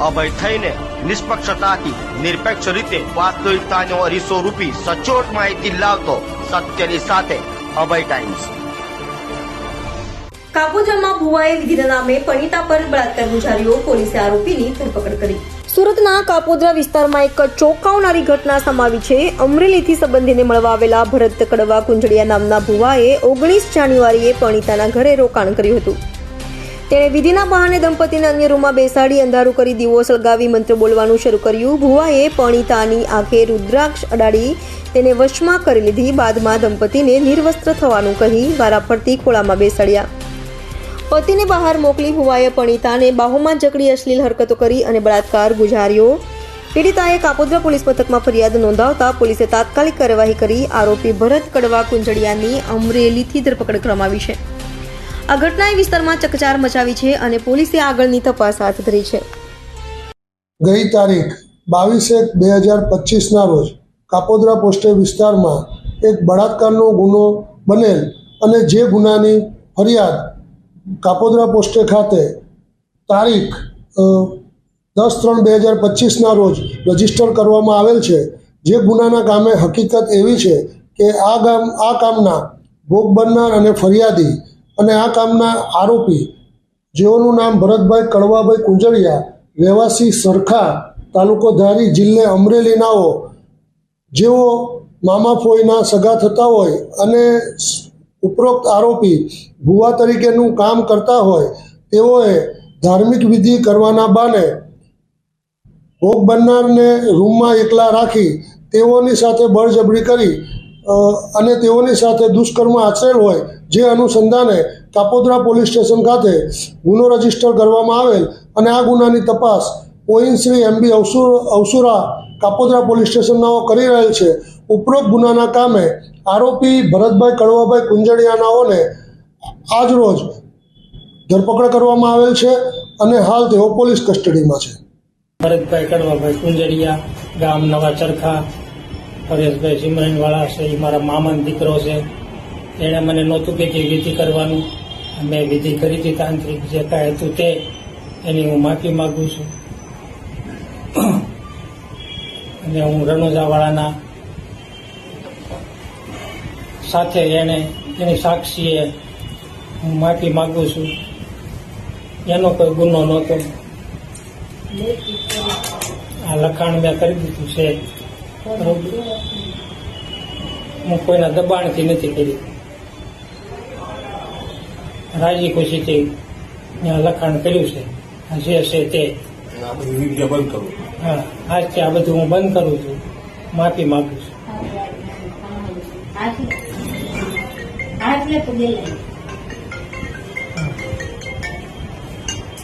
અભય થઈને નિષ્પક્ષતાથી નિરપેક્ષ રીતે વાસ્તવિકતાનો અરીસો રૂપી સચોટ માહિતી લાવતો સત્યની સાથે અભય ટાઈમ્સ। કાપોદ્રામાં ભુવાએ વિધિના નામે પરિણીતા પર બળાત્કાર ગુજાર્યો, પોલીસે આરોપીની ધરપકડ કરી। સુરતના કાપોદ્રા વિસ્તારમાં એક ચોંકાવનારી ઘટના સામે આવી છે। અમરેલીથી સંબંધીને મળવા આવેલા ભરત કડવા કુંજડિયા નામના ભુવાએ 19 જાન્યુઆરીએ પરિણીતાના ઘરે રોકાણ કર્યું હતું। તેણે વિધિના બહાને દંપતીને અન્ય રૂમમાં બેસાડી અંધારું કરી દીવો સળગાવી મંત્ર બોલવાનું શરૂ કર્યું। ભુવાએ પરિણીતાની આંખે રુદ્રાક્ષ અડાડી તેને વશમાં કરી લીધી। બાદમાં દંપતીને નિર્વસ્ત્ર થવાનું કહી વારાફરતી ખોળામાં બેસાડ્યા। પતિને બહાર મોકલી ભુવાએ પરિણીતાને બાહોમાં જકડી અશ્લીલ હરકતો કરી અને બળાત્કાર ગુજાર્યો। પીડિતાએ કાપોદ્રા પોલીસ મથકમાં ફરિયાદ નોંધાવતા પોલીસે તાત્કાલિક કાર્યવાહી કરી આરોપી ભરત કડવા કુંજડિયાની અમરેલીથી ધરપકડ કરવામાં આવી છે। આ ઘટનાએ વિસ્તારમાં ચકચાર મચાવી છે અને પોલીસે આગળની તપાસ હાથ ધરી છે। ગઈ તારીખ 22/1/2025 ના રોજ કાપોદ્રા પોસ્ટે વિસ્તારમાં એક બળાત્કારનો ગુનો બનેલ અને જે ગુનાની ફરિયાદ કાપોદ્રા પોસ્ટે ખાતે તારીખ 10/3/2025 ના રોજ રજીસ્ટર કરવામાં આવેલ છે। જે ગુનાના કામે હકીકત એવી છે કે આ કામના ભોગ બનનાર અને ફરિયાદી અને આ કામના આરોપી જેઓનું નામ ભરતભાઈ કડવાભાઈ કુંજડિયા, રહેવાસી સરખા, તાલુકો ધારી, જિલ્લે અમરેલીનાઓ, જેઓ મામા ફોઈના સગા થતા હોય અને ઉપરોક્ત આરોપી ભુવા તરીકેનું કામ કરતા હોય, તેઓએ ધાર્મિક વિધિ કરવાના બહાને ભોગ બનનારને રૂમમાં એકલા રાખી તેઓની સાથે બળજબરી કરી અને તેઓની સાથે દુષ્કર્મ આચરેલ હોય, જે અનુસંધાને કાપોદ્રા પોલીસ સ્ટેશન ખાતે ગુનો રજીસ્ટર કરવામાં આવેલ અને આ ગુનાની તપાસ ઓઇન શ્રી MB અવસુરા કાપોદ્રા પોલીસ સ્ટેશનનાઓ કરી રહેલ છે। ઉપરોક્ત ગુનાના કામે આરોપી ભરતભાઈ કડવાભાઈ કુંજડિયાનાઓને આજ રોજ ધરપકડ કરવામાં આવેલ છે અને હાલ તેઓ પોલીસ કસ્ટડીમાં છે। ભરતભાઈ કડવાભાઈ કુંજડિયા, ગામ નવા ચરખા, પરેશભાઈ સિમરનવાળા છે, એ મારા મામાનો દીકરો છે। એણે મને નહોતું કે વિધિ કરવાનું, મેં વિધિ કરી હતી તાંત્રિક, જે કાંઈ હતું તે એની હું માફી માગું છું અને હું રણોજાવાળાના સાથે એની સાક્ષીએ હું માફી માગું છું। એનો કોઈ ગુનો નહોતો, આ લખાણ મેં કરી દીધું છે, હું કોઈના દબાણથી નથી કરી, રાજી ખુશીથી મેં લખાણ કર્યું છે। જે છે તે હા, આજથી આ બધું હું બંધ કરું છું, માફી માગું છું।